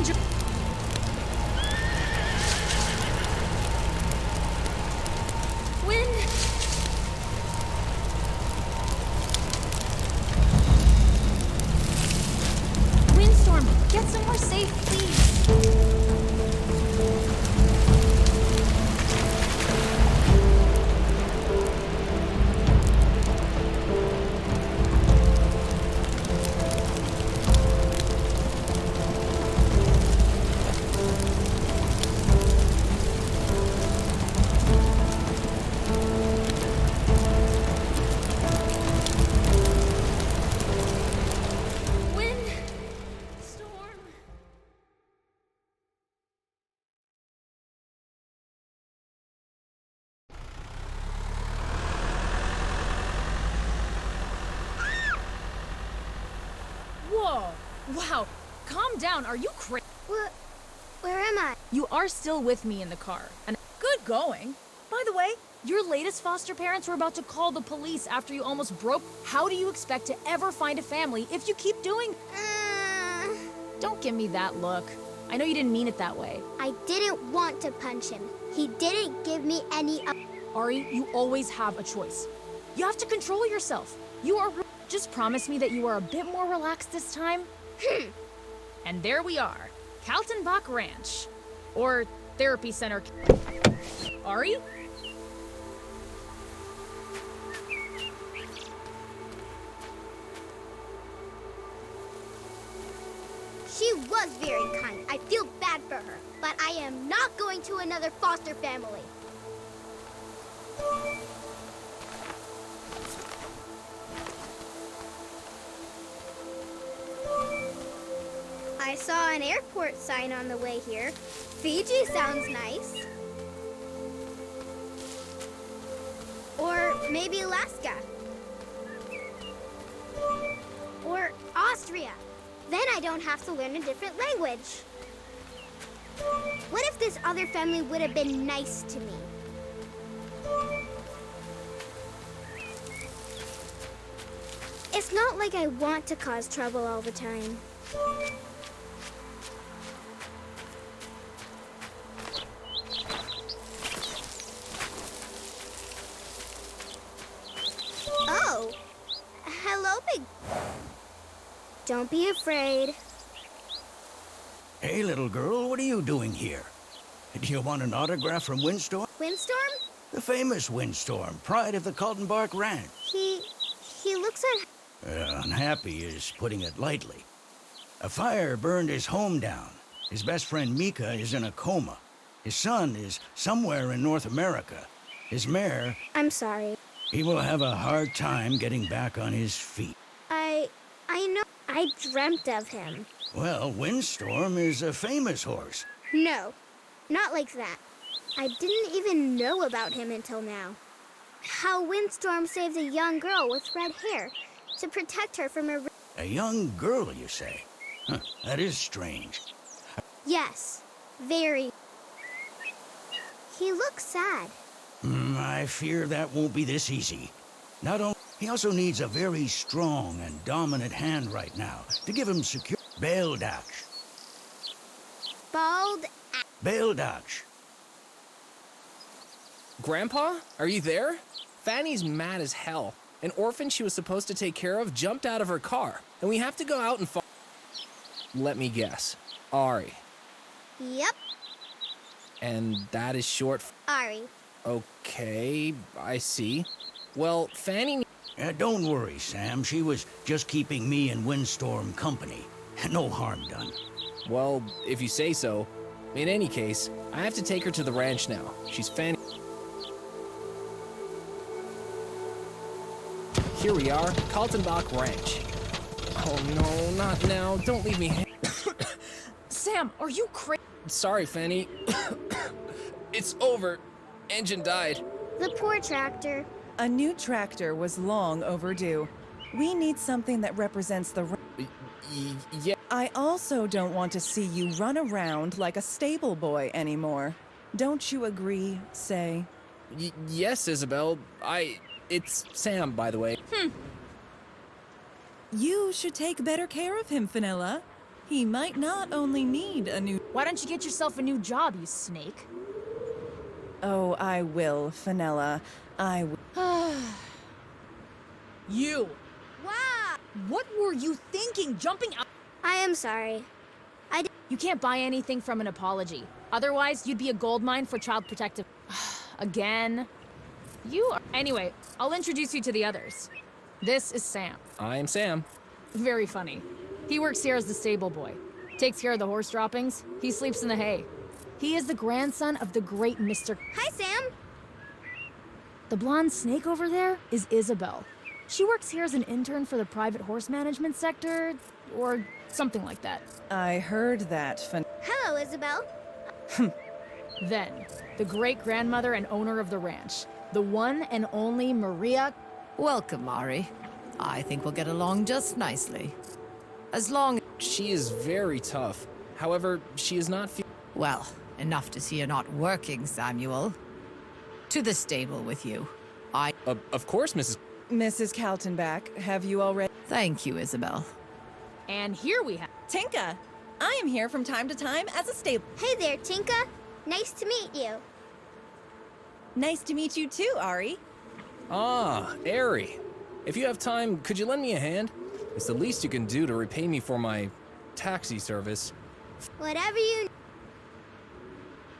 danger. Wind. Windstorm, get somewhere safe, please. Whoa! Wow! Calm down, are you crazy? Where am I? You are still with me in the car, and good going. By the way, your latest foster parents were about to call the police after you almost broke. How do you expect to ever find a family if you keep doing... Don't give me that look. I know you didn't mean it that way. I didn't want to punch him. He didn't give me any... Ari, you always have a choice. You have to control yourself. You are... Just promise me that you are a bit more relaxed this time. And there we are. Kaltenbach Ranch. Or Therapy Center. Ari? She was very kind. I feel bad for her. But I am not going to another foster family. I saw an airport sign on the way here. Fiji sounds nice. Or maybe Alaska. Or Austria. Then I don't have to learn a different language. What if this other family would have been nice to me? It's not like I want to cause trouble all the time. Oh, hello, big... Don't be afraid. Hey, little girl, what are you doing here? Do you want an autograph from Windstorm? Windstorm? The famous Windstorm, pride of the Kaltenbach Ranch. He looks Unhappy is putting it lightly. A fire burned his home down. His best friend Mika is in a coma. His son is somewhere in North America. His mare... I'm sorry. He will have a hard time getting back on his feet. I know. I dreamt of him. Well, Windstorm is a famous horse. No, not like that. I didn't even know about him until now. How Windstorm saved a young girl with red hair to protect her from a... A young girl, you say? Huh, that is strange. Yes, very. He looks sad. I fear that won't be this easy. Not only... He also needs a very strong and dominant hand right now to give him secure... Beldach. Bald... Beldach. Grandpa, are you there? Fanny's mad as hell. An orphan she was supposed to take care of jumped out of her car, and we have to go out and find... Let me guess. Ari. Yep, And that is short for... Ari. Okay, I see. Well, Fanny... Don't worry, Sam. She was just keeping me and Windstorm company. No harm done. Well, if you say so. In any case, I have to take her to the ranch now. She's Fanny... Here we are, Kaltenbach Ranch. Oh no, not now. Don't leave me Sam, are you crazy? Sorry, Fanny. It's over. Engine died. The poor tractor. A new tractor was long overdue. We need something that represents the... Yeah. I also don't want to see you run around like a stable boy anymore. Don't you agree, Say? Yes, Isabel. It's Sam, by the way. You should take better care of him, Fenella. He might not only need a new... Why don't you get yourself a new job, you snake? Oh, I will, Fenella. I will. You! Wow! What were you thinking, jumping out? I am sorry. You can't buy anything from an apology. Otherwise, you'd be a goldmine for Child Protective. Again? You are... Anyway, I'll introduce you to the others. This is Sam. I'm Sam. Very funny. He works here as the stable boy. Takes care of the horse droppings. He sleeps in the hay. He is the grandson of the great Mr. Hi, Sam. The blonde snake over there is Isabel. She works here as an intern for the private horse management sector, or something like that. I heard that, Hello, Isabel. Then, the great-grandmother and owner of the ranch, the one and only Maria... Welcome, Mari. I think we'll get along just nicely. As long... She is very tough. However, she is not... Well, enough to see you're not working, Samuel. To the stable with you. Of course, Mrs. Mrs. Kaltenbach, have you already... Thank you, Isabel. And here we have... Tinka! I am here from time to time as a stable... Hey there, Tinka. Nice to meet you. Nice to meet you too, Ari. Ah, Ari. If you have time, could you lend me a hand? It's the least you can do to repay me for my taxi service. Whatever you...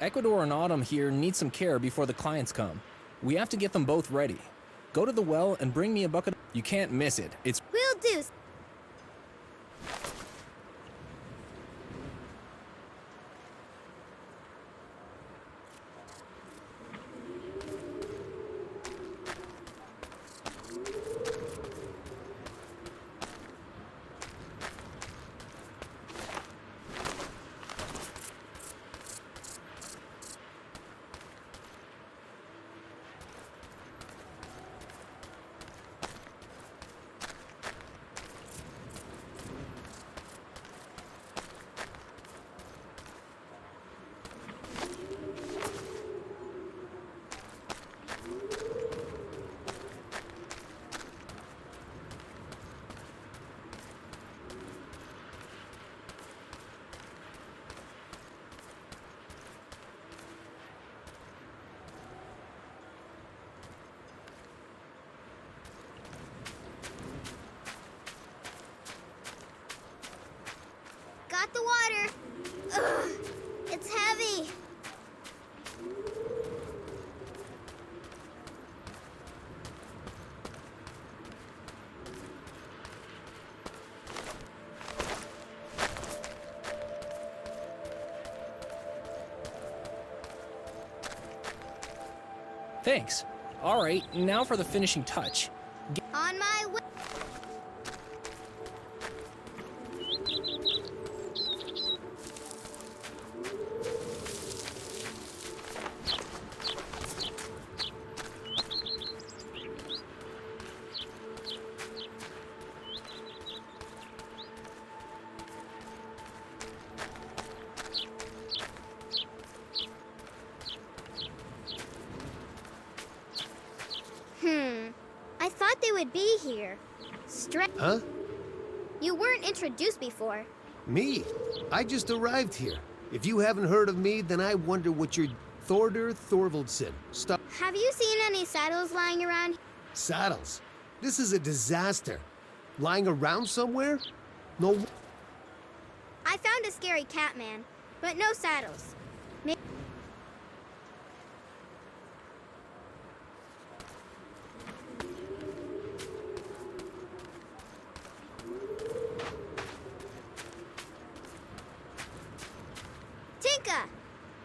Ecuador and Autumn here need some care before the clients come. We have to get them both ready. Go to the well and bring me a bucket. You can't miss it. It's... Will do. Got the water. Ugh, it's heavy. Thanks. All right, now for the finishing touch. On my way. I thought they would be here. Huh? You weren't introduced before. Me? I just arrived here. If you haven't heard of me, then I wonder what you're... Thorder Thorvaldson. Stop. Have you seen any saddles lying around? Saddles. This is a disaster. Lying around somewhere? No... I found a scary cat man, but no saddles. Tinka!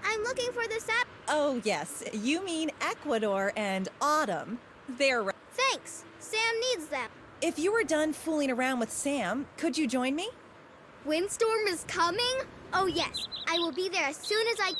I'm looking for the saddle. Oh, yes. You mean Ecuador and Autumn. They're right. Thanks. Sam needs them. If you were done fooling around with Sam, could you join me? Windstorm is coming? Oh, yes. I will be there as soon as I...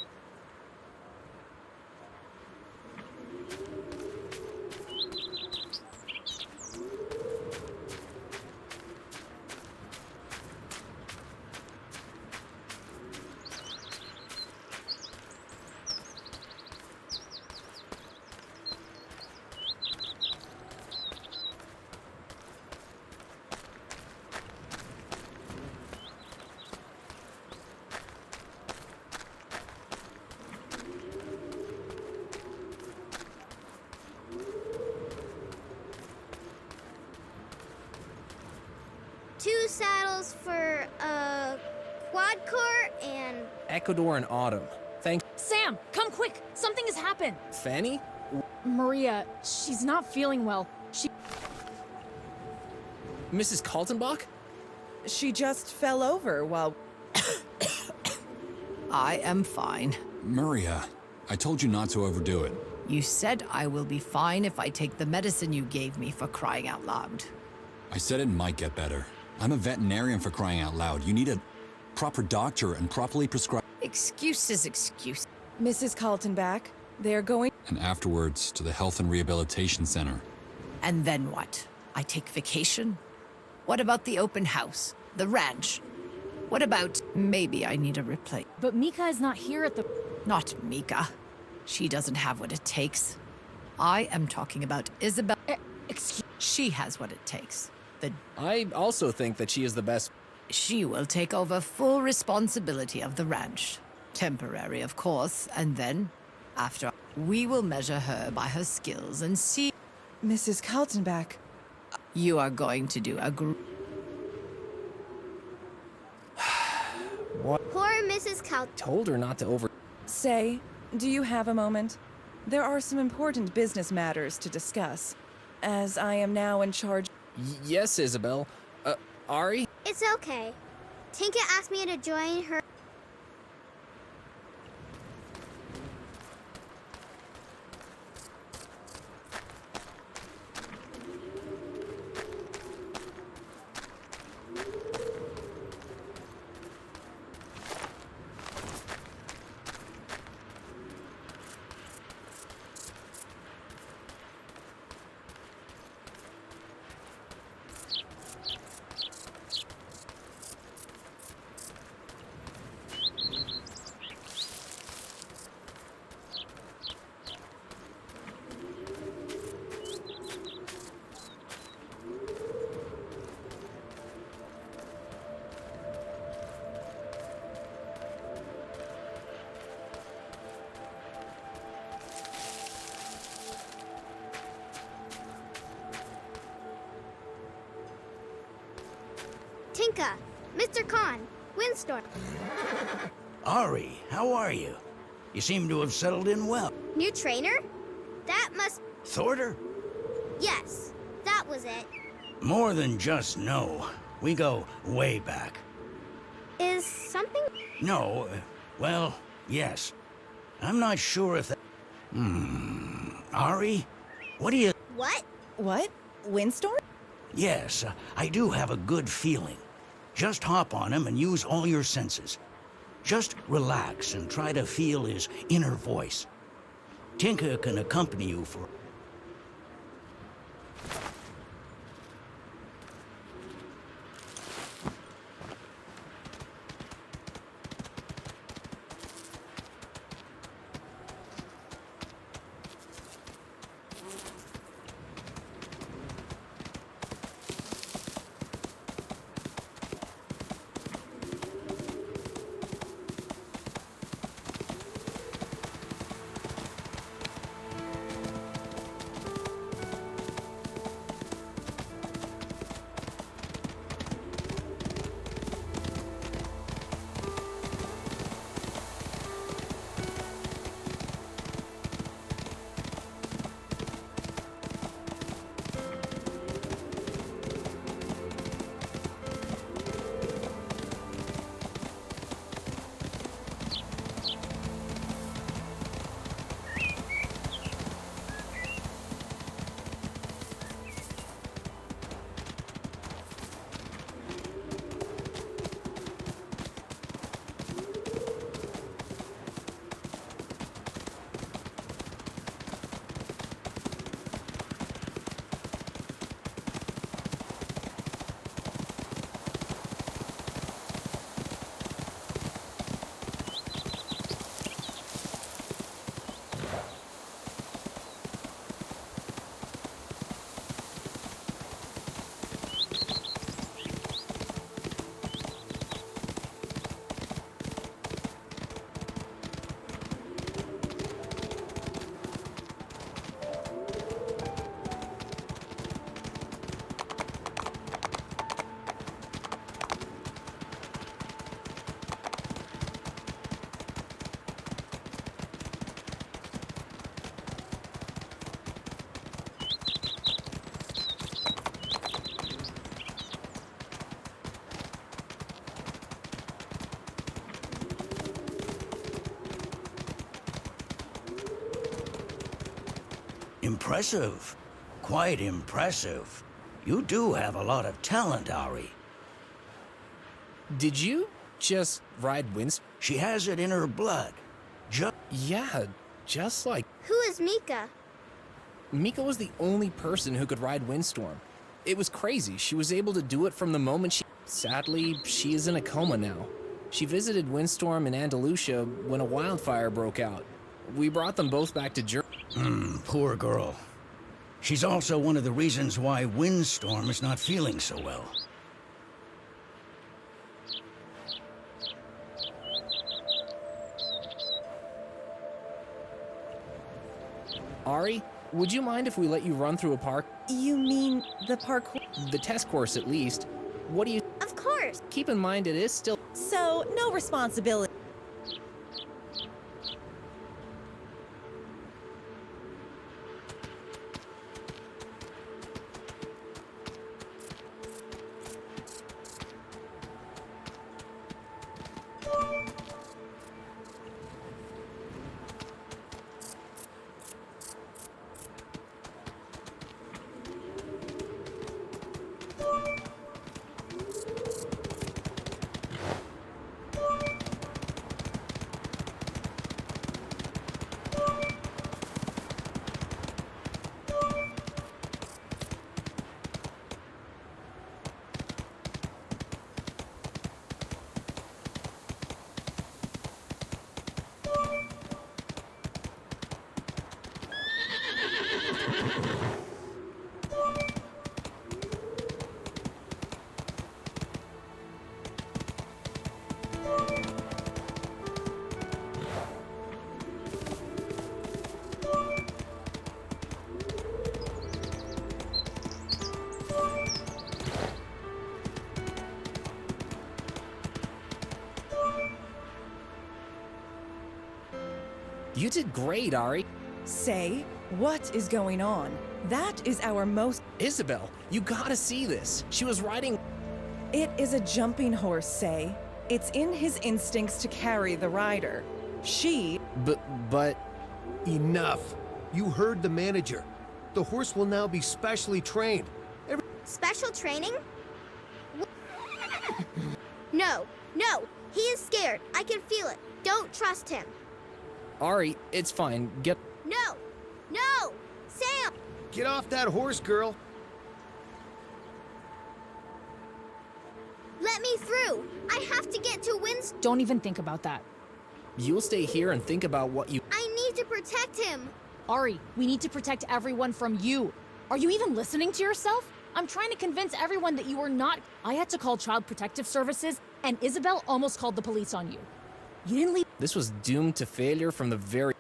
Ecuador in autumn. Thanks, Sam, come quick! Something has happened! Fanny? Maria, she's not feeling well. Mrs. Kaltenbach? She just fell over while... I am fine. Maria, I told you not to overdo it. You said I will be fine if I take the medicine you gave me, for crying out loud. I said it might get better. I'm a veterinarian, for crying out loud. You need a proper doctor and properly prescribe. Excuses, excuse. Mrs. Kaltenbach, they're going... And afterwards to the Health and Rehabilitation Center. And then what? I take vacation? What about the open house? The ranch? What about maybe I need a replace? But Mika is not here at the... Not Mika. She doesn't have what it takes. I am talking about Isabel. Excuse... She has what it takes. I also think that she is the best. She will take over full responsibility of the ranch. Temporary, of course, and then, after, we will measure her by her skills and see... Mrs. Kaltenbach, You are going to do a Poor Mrs. Told her not to over. say, do you have a moment? There are some important business matters to discuss, as I am now in charge... Yes, Isabel. Ari? It's okay. Tinka asked me to join her. Tinka, Mr. Khan, Windstorm. Ari, how are you? You seem to have settled in well. New trainer? That must... Thorder? Yes, that was it. More than just no. We go way back. Is something... No, well, yes. I'm not sure if that... Ari? What do you... What? What? Windstorm? Yes, I do have a good feeling. Just hop on him and use all your senses. Just relax and try to feel his inner voice. Tinka can accompany you for... Impressive. Quite impressive. You do have a lot of talent, Ari. Did you just ride Windstorm? She has it in her blood. Yeah, just like... Who is Mika? Mika was the only person who could ride Windstorm. It was crazy. She was able to do it from the moment she... Sadly, she is in a coma now. She visited Windstorm in Andalusia when a wildfire broke out. We brought them both back to Germany. Poor girl. She's also one of the reasons why Windstorm is not feeling so well. Ari, would you mind if we let you run through a park? You mean the parkour? The test course, at least. What do you... Of course. Keep in mind it is still... So, no responsibility. You did great, Ari. Say, what is going on? That is our most... Isabel, you gotta see this. She was riding... It is a jumping horse, Say. It's in his instincts to carry the rider. She... But... Enough. You heard the manager. The horse will now be specially trained. Special training? No, no. He is scared. I can feel it. Don't trust him. Ari, it's fine. Get... No! No! Sam! Get off that horse, girl. Let me through! I have to get to Windstorm. Don't even think about that. You'll stay here and think about what you... I need to protect him. Ari, we need to protect everyone from you. Are you even listening to yourself? I'm trying to convince everyone that you are not... I had to call Child Protective Services, and Isabel almost called the police on you. You didn't leave... This was doomed to failure from the very...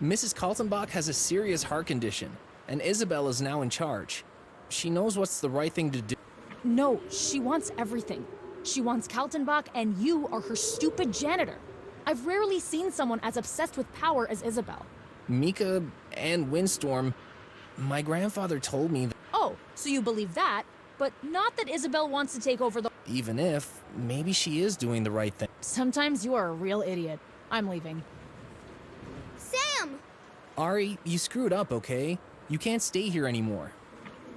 Mrs. Kaltenbach has a serious heart condition, and Isabel is now in charge. She knows what's the right thing to do. No, she wants everything. She wants Kaltenbach, and you are her stupid janitor. I've rarely seen someone as obsessed with power as Isabel. Mika and Windstorm... My grandfather told me that... Oh, so you believe that, but not that Isabel wants to take over the... Even if, maybe she is doing the right thing. Sometimes you are a real idiot. I'm leaving. Sam! Ari, you screwed up, okay? You can't stay here anymore.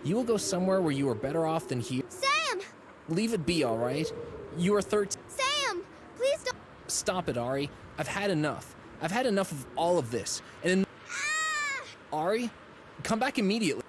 You will go somewhere where you are better off than here. Sam! Leave it be, all right? You are 13. Sam! Please don't... Stop it, Ari. I've had enough. I've had enough of all of this. And Ah! Ari, come back immediately.